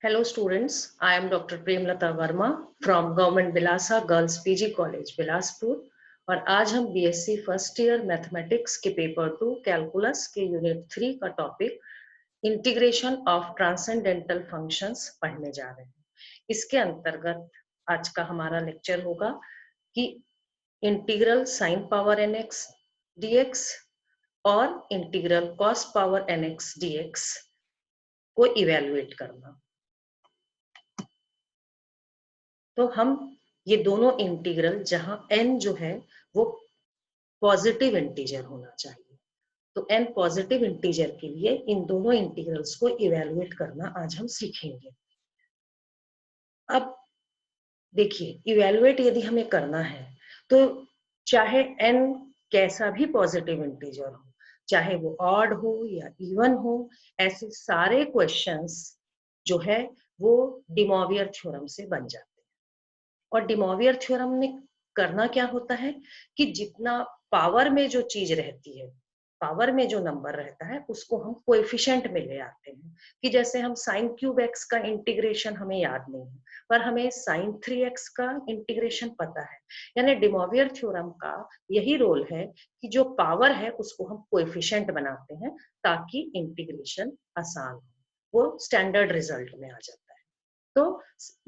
Hello students, I am Dr. Premlata Verma from Government Bilasa Girls PG College, Bilaspur। और आज हम BSc first year mathematics के paper 2 calculus के unit 3 का topic integration of transcendental functions पढ़ने जा रहे हैं। इसके अंतर्गत आज का हमारा लेक्चर होगा कि integral sine power nx dx और integral cos power nx dx को इवेलुएट करना। तो हम ये दोनों इंटीग्रल जहां n जो है वो पॉजिटिव इंटीजर होना चाहिए, तो n पॉजिटिव इंटीजर के लिए इन दोनों इंटीग्रल्स को इवेलुएट करना आज हम सीखेंगे। अब देखिए, इवेलुएट यदि हमें करना है तो चाहे n कैसा भी पॉजिटिव इंटीजर हो, चाहे वो ऑड हो या इवन हो, ऐसे सारे क्वेश्चंस जो है वो डे मोवियर थ्योरम से बन जाते हैं। और डे मोवियर थ्योरम में करना क्या होता है कि जितना पावर में जो चीज रहती है, पावर में जो नंबर रहता है, उसको हम कोएफिशिएंट में ले आते हैं। कि जैसे हम साइन क्यूब एक्स का इंटीग्रेशन हमें याद नहीं है, पर हमें साइन 3x का इंटीग्रेशन पता है। यानी डे मोवियर थ्योरम का यही रोल है कि जो पावर है उसको हम कोएफिशिएंट बनाते हैं ताकि इंटीग्रेशन आसान हो, वो स्टैंडर्ड रिजल्ट में आ जाता है। तो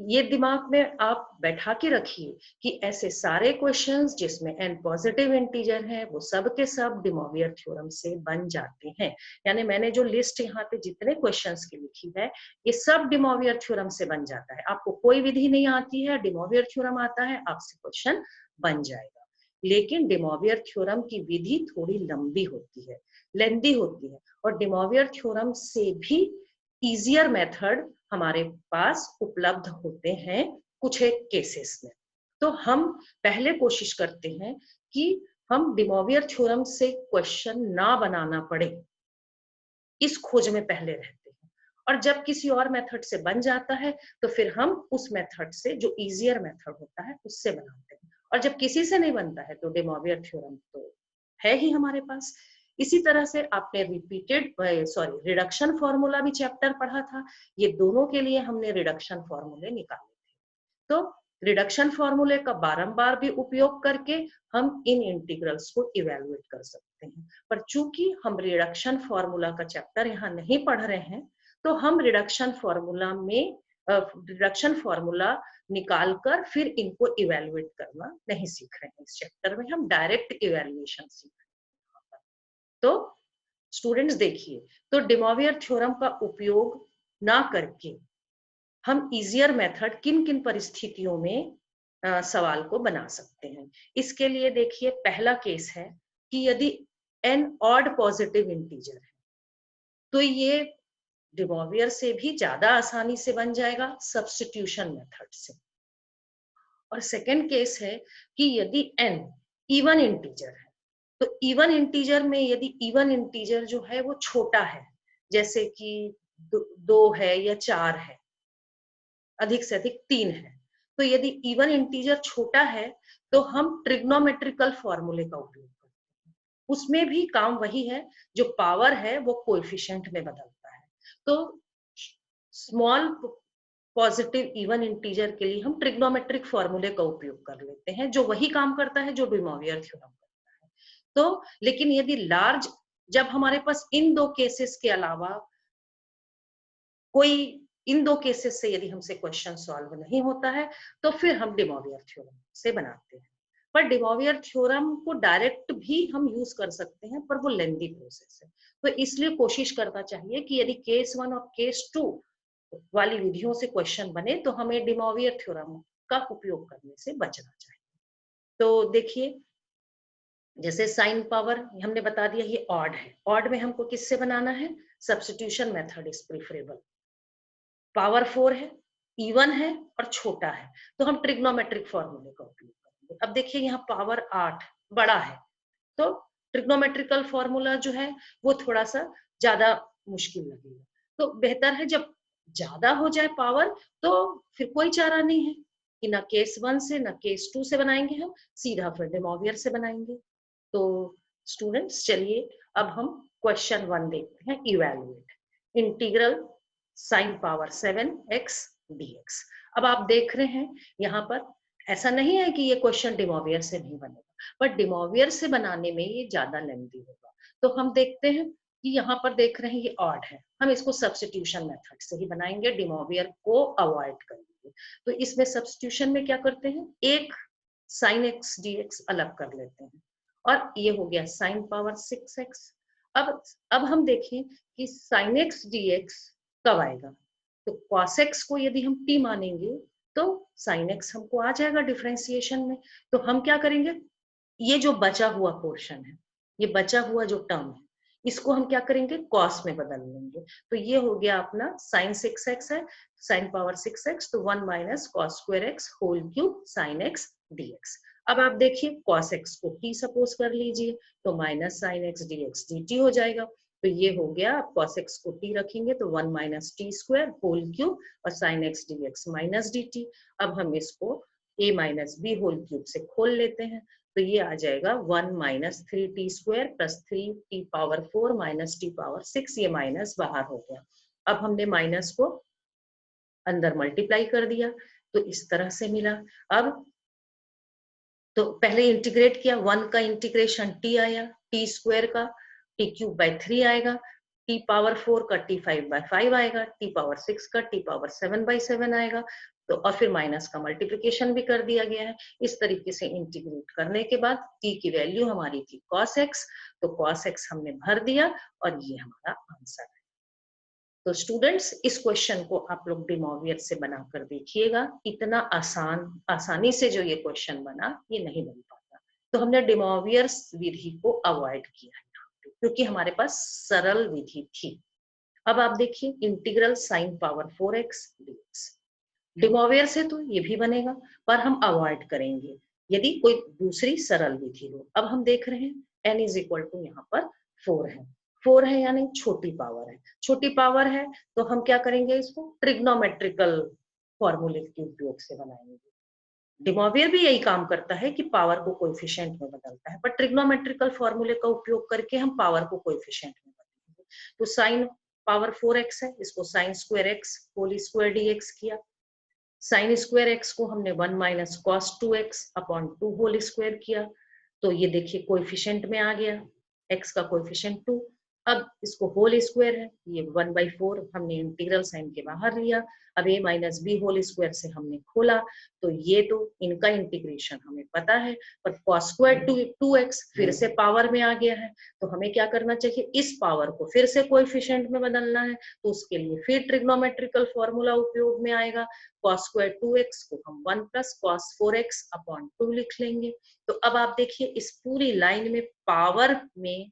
ये दिमाग में आप बैठा के रखिए कि ऐसे सारे क्वेश्चंस जिसमें n पॉजिटिव इंटीजर है वो सब के सब डे मोवियर थ्योरम से बन जाते हैं। यानी मैंने जो लिस्ट यहाँ पे जितने क्वेश्चंस की लिखी है ये सब डे मोवियर थ्योरम से बन जाता है। आपको कोई विधि नहीं आती है, डे मोवियर थ्योरम आता है, आपसे क्वेश्चन बन जाएगा। लेकिन डे मोवियर थ्योरम की विधि थोड़ी लंबी होती है, लेंदी होती है, और डे मोवियर थ्योरम से भी इजियर मेथड हमारे पास उपलब्ध होते हैं कुछ एक केसेस में। तो हम पहले कोशिश करते हैं कि हम डे मोवियर थ्योरम से क्वेश्चन ना बनाना पड़े, इस खोज में पहले रहते हैं। और जब किसी और मेथड से बन जाता है तो फिर हम उस मेथड से, जो इजियर मेथड होता है, उससे बनाते हैं। और जब किसी से नहीं बनता है तो डे मोवियर थ्योरम तो है ही हमारे पास। इसी तरह से आपने रिडक्शन फॉर्मूला भी चैप्टर पढ़ा था, ये दोनों के लिए हमने रिडक्शन फॉर्मूले निकाले थे। तो रिडक्शन फॉर्मूले का बारंबार भी उपयोग करके हम इन इंटीग्रल्स को इवेलुएट कर सकते हैं। पर चूंकि हम रिडक्शन फॉर्मूला का चैप्टर यहाँ नहीं पढ़ रहे हैं, तो हम रिडक्शन फॉर्मूला निकालकर फिर इनको इवेलुएट करना नहीं सीख रहे हैं। इस चैप्टर में हम डायरेक्ट इवेल्युएशन सीख रहे हैं। तो स्टूडेंट्स देखिए, तो डे मोवियर थ्योरम का उपयोग ना करके हम इजियर मेथड किन किन परिस्थितियों में सवाल को बना सकते हैं। इसके लिए देखिए, पहला केस है कि यदि n ऑड पॉजिटिव इंटीजर है तो ये डे मोवियर से भी ज्यादा आसानी से बन जाएगा सब्स्टिट्यूशन मेथड से। और सेकंड केस है कि यदि n इवन इंटीजर है, तो इवन इंटीजर में यदि इवन इंटीजर जो है वो छोटा है, जैसे कि 2 है या 4 है, अधिक से अधिक 3 है, तो यदि इवन इंटीजर छोटा है तो हम ट्रिग्नोमेट्रिकल फॉर्मूले का उपयोग करते हैं। उसमें भी काम वही है, जो पावर है वो कोएफिशिएंट में बदलता है। तो स्मॉल पॉजिटिव इवन इंटीजर के लिए हम ट्रिग्नोमेट्रिक फॉर्मूले का उपयोग कर लेते हैं, जो वही काम करता है जो डे मोवियर थ्योरम करता है। तो लेकिन यदि लार्ज, जब हमारे पास इन दो केसेस के अलावा कोई, इन दो केसेस से यदि हमसे क्वेश्चन सॉल्व नहीं होता है तो फिर हम डे मोवियर थ्योरम से बनाते हैं। पर डे मोवियर थ्योरम को डायरेक्ट भी हम यूज कर सकते हैं, पर वो लेंदी प्रोसेस है। तो इसलिए कोशिश करना चाहिए कि यदि केस 1 और केस 2 वाली विधियों से क्वेश्चन बने तो हमें डे मोवियर थ्योरम का उपयोग करने से बचना चाहिए। तो देखिए, जैसे साइन पावर हमने बता दिया ये ऑड है, ऑड में हमको किससे बनाना है, substitution method is preferable. Power 4 है, इवन है और छोटा है, तो हम ट्रिग्नोमेट्रिक फॉर्मूले का उपयोग करेंगे। अब देखिए, यहाँ पावर 8 बड़ा है, तो ट्रिग्नोमेट्रिकल फॉर्मूला जो है वो थोड़ा सा ज्यादा मुश्किल लगेगा। तो बेहतर है जब ज्यादा हो जाए पावर, तो फिर कोई चारा नहीं है कि ना केस 1 से ना केस 2 से बनाएंगे, हम सीधा फिर डे मोवियर से बनाएंगे। तो स्टूडेंट्स चलिए अब हम क्वेश्चन 1 देखते हैं, evaluate integral sin power 7x dx। अब आप देख रहे हैं यहाँ पर ऐसा नहीं है कि ये क्वेश्चन डिमोवियर से नहीं बनेगा, बट डिमोवियर से बनाने में ये ज्यादा लेंथी होगा। तो हम देखते हैं कि यहाँ पर देख रहे हैं ये ऑड है, हम इसको सब्स्टिट्यूशन मेथड से ही बनाएंगे, डिमोवियर को अवॉइड करेंगे। तो इसमें सब्स्टिट्यूशन में क्या करते हैं, एक sin x dx अलग कर लेते हैं और ये हो गया sin पावर 6x। अब हम देखें कि sin x dx कब आएगा, तो cos x को यदि हम t मानेंगे तो sin x हमको आ जाएगा डिफरेंशिएशन में। तो हम क्या करेंगे, ये जो बचा हुआ पोर्शन है, ये बचा हुआ जो टर्म है, इसको हम क्या करेंगे, cos में बदल लेंगे। तो ये हो गया अपना sin 6x है, sin पावर 6x, तो 1 minus cos square x whole cube sin x dx। अब आप देखिए cos x को t सपोज कर लीजिए, तो minus sin x dx dt हो जाएगा। तो ये हो गया, आप cos x को t रखेंगे तो 1 minus t square whole cube और sin x dx minus dt। अब हम इसको a minus b whole cube से खोल लेते हैं, तो ये आ जाएगा 1 minus 3t square plus 3t power 4 minus t power 6, ये माइनस बाहर हो गया। अब हमने माइनस को अंदर मल्टीप्लाई कर दिया तो इस तरह से मिला। अब तो पहले इंटीग्रेट किया, 1 का इंटीग्रेशन t आया, t स्क्वायर का t क्यूब बाय 3 आएगा, t पावर 4 का t 5 बाय 5 आएगा, t पावर 6 का t पावर 7 बाय 7 आएगा। तो और फिर माइनस का मल्टीप्लिकेशन भी कर दिया गया है। इस तरीके से इंटीग्रेट करने के बाद t की वैल्यू हमारी थी cos x, तो cos x हमने भर दिया और ये हमारा आंसर है। तो स्टूडेंट्स, इस क्वेश्चन को आप लोग डिमोवियर से बनाकर देखिएगा, इतना आसानी से जो ये क्वेश्चन बना ये नहीं बन पाता। तो हमने डिमोवियर विधि को अवॉइड किया यहाँ पे, क्योंकि हमारे पास सरल विधि थी। अब आप देखिए integral sin power 4x dx, डिमोवियर से तो ये भी बनेगा, पर हम अवॉइड करेंगे यदि कोई दूसरी सरल विधि हो। अब हम देख रहे हैं n इज इक्वल टू यहाँ पर 4 है, 4 है यानी छोटी पावर है, छोटी पावर है तो हम क्या करेंगे, इसको ट्रिग्नोमेट्रिकल फॉर्मूले के उपयोग से बनाएंगे। डिमोवियर भी यही काम करता है कि पावर को कोएफिशिएंट में बदलता है, पर ट्रिग्नोमेट्रिकल फॉर्मूले का उपयोग करके हम पावर को कोएफिशिएंट में बदलेंगे। तो sin पावर 4x है, इसको sin square x whole square dx किया, साइन स्क्वायर एक्स को हमने 1 minus cos 2x upon 2 whole square किया, तो ये देखिए कोएफिशिएंट में आ गया, x का कोएफिशिएंट 2। अब इसको होल स्क्वायर है, ये 1/4 हमने इंटीग्रल साइन के बाहर लिया। अब a minus b whole square से हमने खोला, तो ये तो इनका इंटीग्रेशन हमें पता है, पर कॉस स्क्वायर 2x फिर से पावर में आ गया है, तो हमें क्या करना चाहिए, इस पावर को फिर से कोएफिशिएंट में बदलना है। तो उसके लिए फिर ट्रिग्नोमेट्रिकल फॉर्मूला उपयोग में आएगा, cos स्क्वायर 2x को हम 1 प्लस cos 4x अपॉन 2 लिख लेंगे। तो अब आप देखिए इस पूरी लाइन में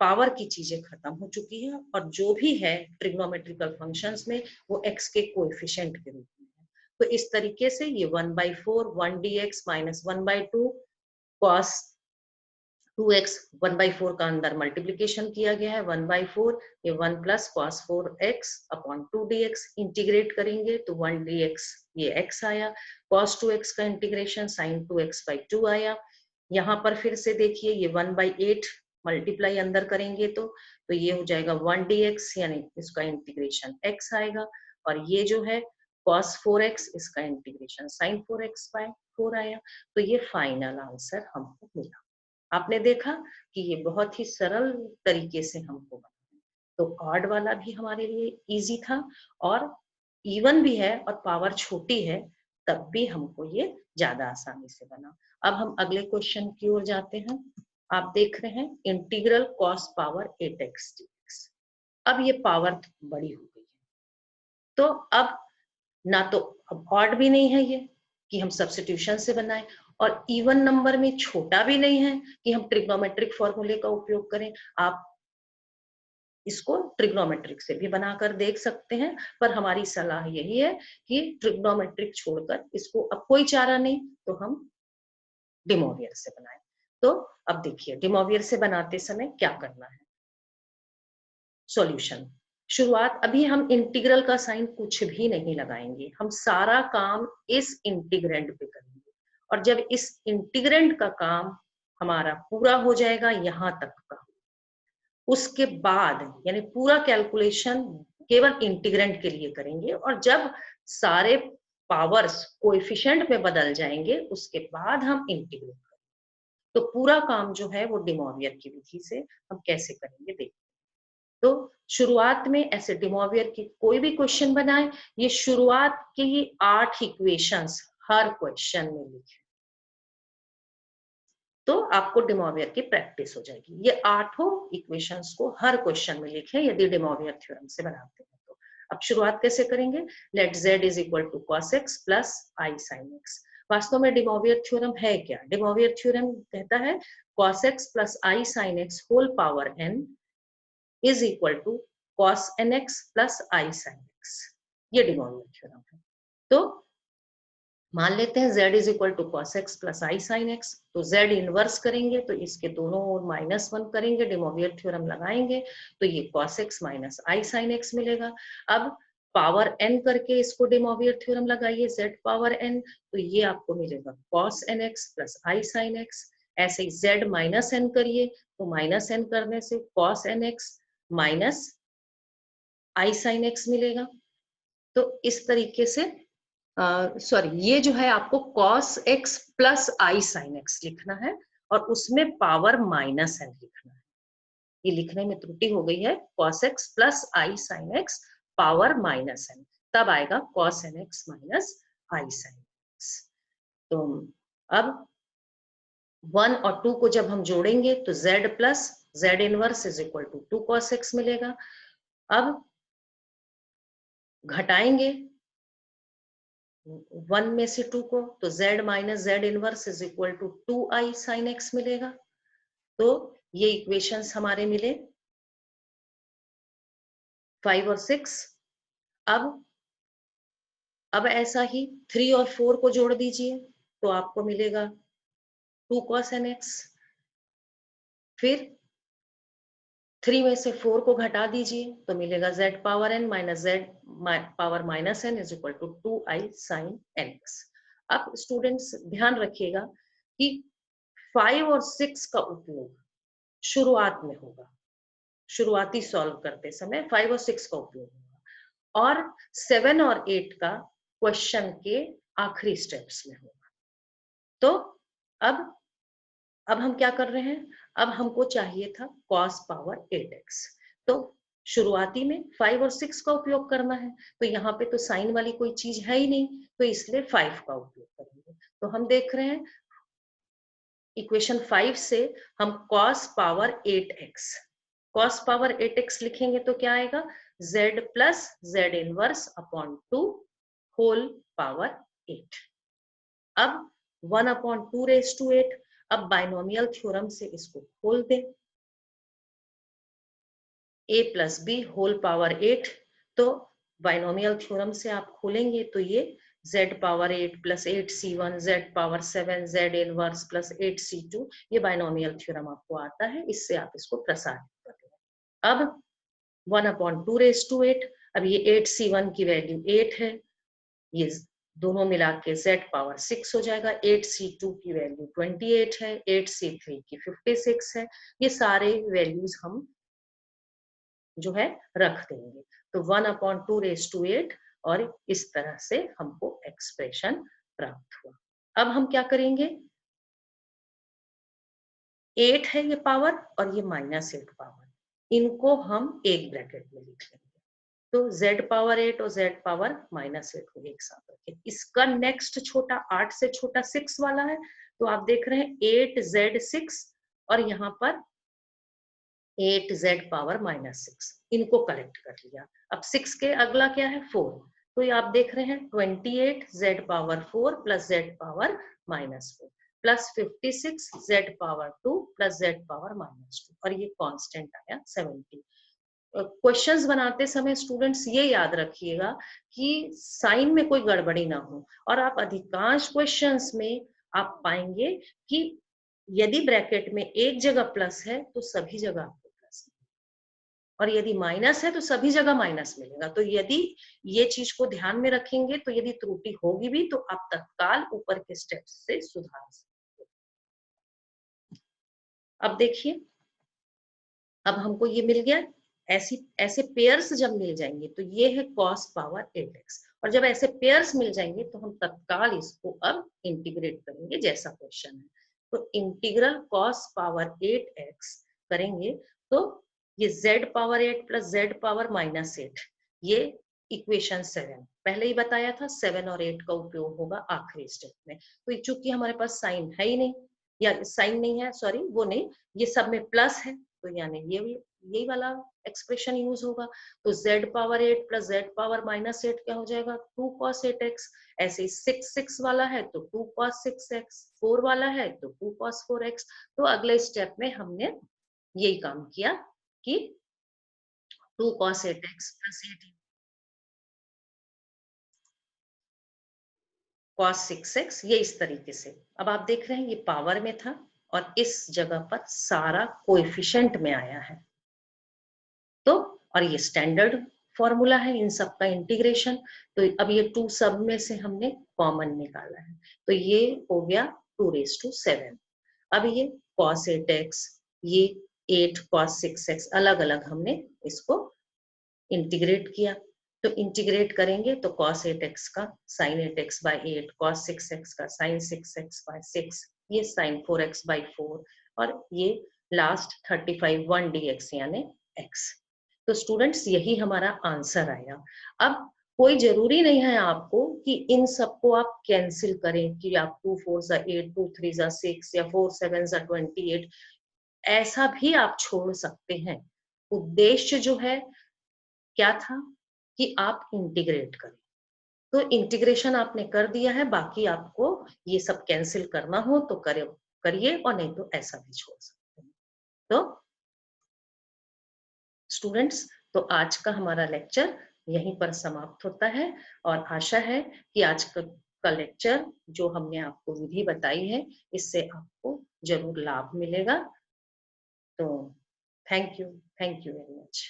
पावर की चीजें खत्म हो चुकी है और जो भी है ट्रिग्नोमेट्रिकल फंक्शंस में वो x के कोएफिशिएंट के रूप में है। तो इस तरीके से ये 1/4 1 dx माइनस 1/2 cos 2x 1/4 का अंदर मल्टीप्लिकेशन किया गया है, 1/4 ये 1 plus cos 4x upon 2 dx, integrate करेंगे तो 1 dx ये x आया, cos 2x का इंटीग्रेशन sin 2x/2 आया। यहाँ पर फिर से देखिए ये 1/8 मल्टीप्लाई अंदर करेंगे तो ये हो जाएगा 1 dx, यानी इसका इंटीग्रेशन x आएगा, और ये जो है cos 4x इसका इंटीग्रेशन sin 4x/4 आया। तो ये फाइनल आंसर हमको मिला। आपने देखा कि ये बहुत ही सरल तरीके से हमको बना, तो ऑड वाला भी हमारे लिए इजी था और इवन भी है और पावर छोटी है, तब भी हमको ये ज्यादा आसानी से बना। अब हम अगले क्वेश्चन की ओर जाते हैं। आप देख रहे हैं integral cos power 8x dx। अब ये पावर बड़ी हो गई है, तो अब ना तो अब ऑड भी नहीं है ये कि हम सब्स्टिट्यूशन से बनाएं, और इवन नंबर में छोटा भी नहीं है कि हम ट्रिग्नोमेट्रिक फॉर्मूले का उपयोग करें। आप इसको ट्रिग्नोमेट्रिक से भी बनाकर देख सकते हैं, पर हमारी सलाह यही है कि ट्रिग्नोमेट्रिक छोड़कर इसको अब कोई चारा नहीं तो हम डिमोवियर से बनाएं। तो अब देखिए डिमोवियर से बनाते समय क्या करना है। सॉल्यूशन शुरुआत, अभी हम इंटीग्रल का साइन कुछ भी नहीं लगाएंगे, हम सारा काम इस इंटीग्रेंड पे करेंगे, और जब इस इंटीग्रेंड का काम हमारा पूरा हो जाएगा यहाँ तक का, उसके बाद यानी पूरा कैलकुलेशन केवल इंटीग्रेंट के लिए करेंगे, और जब सारे पावर्स कोएफिशिएंट में बदल जाएंगे उसके बाद हम इंटीग्रेट करेंगे। तो पूरा काम जो है वो डे मॉरियर की विधि से हम कैसे करेंगे देखिए। तो शुरुआत में ऐसे डे मॉरियर की कोई भी क्वेश्चन बनाए, ये शुरुआत के ही 8 इक्वेशंस हर क्वेश्चन में लिखें, तो आपको डे मॉरियर की प्रैक्टिस हो जाएगी। ये 8 इक्वेशंस को हर क्वेश्चन में लिखें यदि डे मॉरियर थ्योरम से बनाते हैं तो। अब शुरुआत कैसे करेंगे? Let z is equal to cos x plus i sin x। वास्तव में डे मॉरियर थ्योरम है क्या? डे मॉरियर थ्योरम कहता है cos x plus i sin x whole power n is equal to cos nx plus i sin x। ये de Moivre theorem है। तो मान लेते हैं z is equal to cos x plus I sine x, तो z inverse करेंगे तो इसके दोनों ओर -1 करेंगे, डे मॉरियर थ्योरम लगाएंगे तो ये cos x minus I sine x मिलेगा। अब पावर n करके इसको डे मॉरियर थ्योरम लगाइए z पावर n, तो ये आपको मिलेगा cos nx प्लस आई साइन एक्स। ऐसे ही z माइनस n करिए तो माइनस n करने से cos nx minus I sine x मिलेगा। तो इस तरीके से सॉरी ये जो है आपको cos x प्लस आई साइन एक्स लिखना है और उसमें पावर माइनस n लिखना है। ये लिखने में त्रुटि हो गई है, cos x प्लस आई sine X power minus n, तब आएगा cos nx minus I sine x. तो अब 1 और 2 को जब हम जोड़ेंगे तो z plus z inverse is equal to 2 cos x मिलेगा। अब घटाएंगे 1 में से 2 को तो z minus z inverse is equal to 2i sine x मिलेगा। तो ये इक्वेशंस हमारे मिले 5 और 6। अब ऐसा ही 3 और 4 को जोड़ दीजिए तो आपको मिलेगा 2 cos nx। फिर 3 में से 4 को घटा दीजिए तो मिलेगा z power n minus z power minus n is equal to 2i sine nx। अब स्टूडेंट्स ध्यान रखिएगा कि 5 और 6 का उपयोग शुरुआत में होगा, शुरुआती सॉल्व करते समय 5 और 6 का उपयोग होगा, और 7 और 8 का क्वेश्चन के आखिरी स्टेप्स में होगा। तो अब हम क्या कर रहे हैं? अब हमको चाहिए था cos पावर 8x, तो शुरुआती में 5 और 6 का उपयोग करना है, तो यहाँ पे तो साइन वाली कोई चीज है ही नहीं, तो इसलिए 5 का उपयोग करेंगे। तो हम देख रहे हैं इक्वेशन 5 से हम cos पावर 8x लिखेंगे तो क्या आएगा? z plus z inverse upon 2 whole power 8। अब 1 अपॉन 2 रेज टू 8। अब बाइनोमियल थ्योरम से इसको खोल दें, a plus b whole power 8। तो बाइनोमियल थ्योरम से आप खोलेंगे तो ये z power 8 plus 8c1 z power 7 z inverse plus 8c2, ये बाइनोमियल थ्योरम आपको आता है, इससे आप इसको प्रसारित कर लें। अब 1 अपॉन 2 रेज टू 8। अब ये 8c1 की वैल्यू 8 है, ये दोनों मिला के z पावर 6 हो जाएगा। 8c2 की वैल्यू 28 है, 8c3 की 56 है। ये सारे वैल्यूज हम जो है रख देंगे, तो 1 अपॉन 2 रेज टू 8, और इस तरह से हमको एक्सप्रेशन प्राप्त हुआ। अब हम क्या करेंगे? 8 है ये पावर और ये -8 पावर, इनको हम एक ब्रैकेट में लिख लेंगे। तो z पावर 8 और z पावर -8 को एक साथ रखें। इसका नेक्स्ट छोटा 8 से छोटा 6 वाला है, तो आप देख रहे हैं 8z6 और यहाँ पर 8z पावर -6, इनको कलेक्ट कर लिया। अब 6 के अगला क्या है? 4, तो ये आप देख रहे हैं 28z power 4 plus z power -4 plus 56 z power 2 plus z power -2, और ये कांस्टेंट आया 70। क्वेश्चंस बनाते समय स्टूडेंट्स ये याद रखिएगा कि साइन में कोई गड़बड़ी ना हो, और आप अधिकांश क्वेश्चंस में आप पाएंगे कि यदि ब्रैकेट में एक जगह प्लस है तो सभी जगह आपको प्लस, और यदि माइनस है तो सभी जगह माइनस मिलेगा। तो यदि ये चीज को ध्यान में रखेंगे तो यदि त्रुटि होगी भी तो आप तत्काल ऊपर के स्टेप्स से सुधार सकते हैं। अब देखिए, अब हमको ये मिल गया ऐसे पेयर्स जब मिल जाएंगे तो ये है cos पावर 8x, और जब ऐसे पेयर्स मिल जाएंगे तो हम तत्काल इसको अब इंटीग्रेट करेंगे जैसा क्वेश्चन है। तो इंटीग्रल cos पावर 8x करेंगे तो ये z power 8 plus z power -8, ये इक्वेशन 7 पहले ही बताया था, 7 और 8 का उपयोग होगा आखिरी स्टेप में। तो चूंकि हमारे पास साइन है ही नहीं, या साइन नहीं है, सॉरी वो नहीं, ये सब में प्लस है, तो यानी ये भी यही वाला एक्सप्रेशन यूज होगा। तो z power 8 plus z power -8 क्या हो जाएगा 2 cos 8x। ऐसे 6 वाला है तो 2 cos 6x, 4 वाला है तो 2 cos 4x। तो अगले स्टेप में हमने यही काम किया कि 2 cos 8x plus 8 cos 6x, ये इस तरीके से। अब आप देख रहे हैं ये पावर में था और इस जगह पर सारा कोएफिशिएंट में आया है। तो और ये स्टैंडर्ड फॉर्मूला है इन सब का इंटीग्रेशन। तो अब ये 2 सब में से हमने कॉमन निकाला है, तो ये हो गया 2⁻7। अब ये cos 8x, ये 8 cos 6x अलग अलग हमने इसको इंटीग्रेट किया। तो इंटीग्रेट करेंगे तो cos 8x का sin 8x by 8, cos 6x का sin 6x by 6, ये sin 4x by 4, और ये लास्ट 35 1dx यानी x। तो स्टूडेंट्स यही हमारा आंसर आया। अब कोई जरूरी नहीं है आपको कि इन सबको आप कैंसिल करें कि आप 2 4 8, 2 3 6 या 4 7 28, ऐसा भी आप छोड़ सकते हैं। उद्देश्य जो है क्या था कि आप इंटीग्रेट करें। तो इंटीग्रेशन आपने कर दिया है, बाकी आपको ये सब कैंसिल करना हो तो करिए, और नहीं तो ऐसा भी छोड़ सकते हैं। तो स्टूडेंट्स, तो आज का हमारा लेक्चर यहीं पर समाप्त होता है, और आशा है कि आज का लेक्चर जो हमने आपको विधि बताई है इससे आपको जरूर लाभ मिलेगा। तो थैंक यू वेरी मच।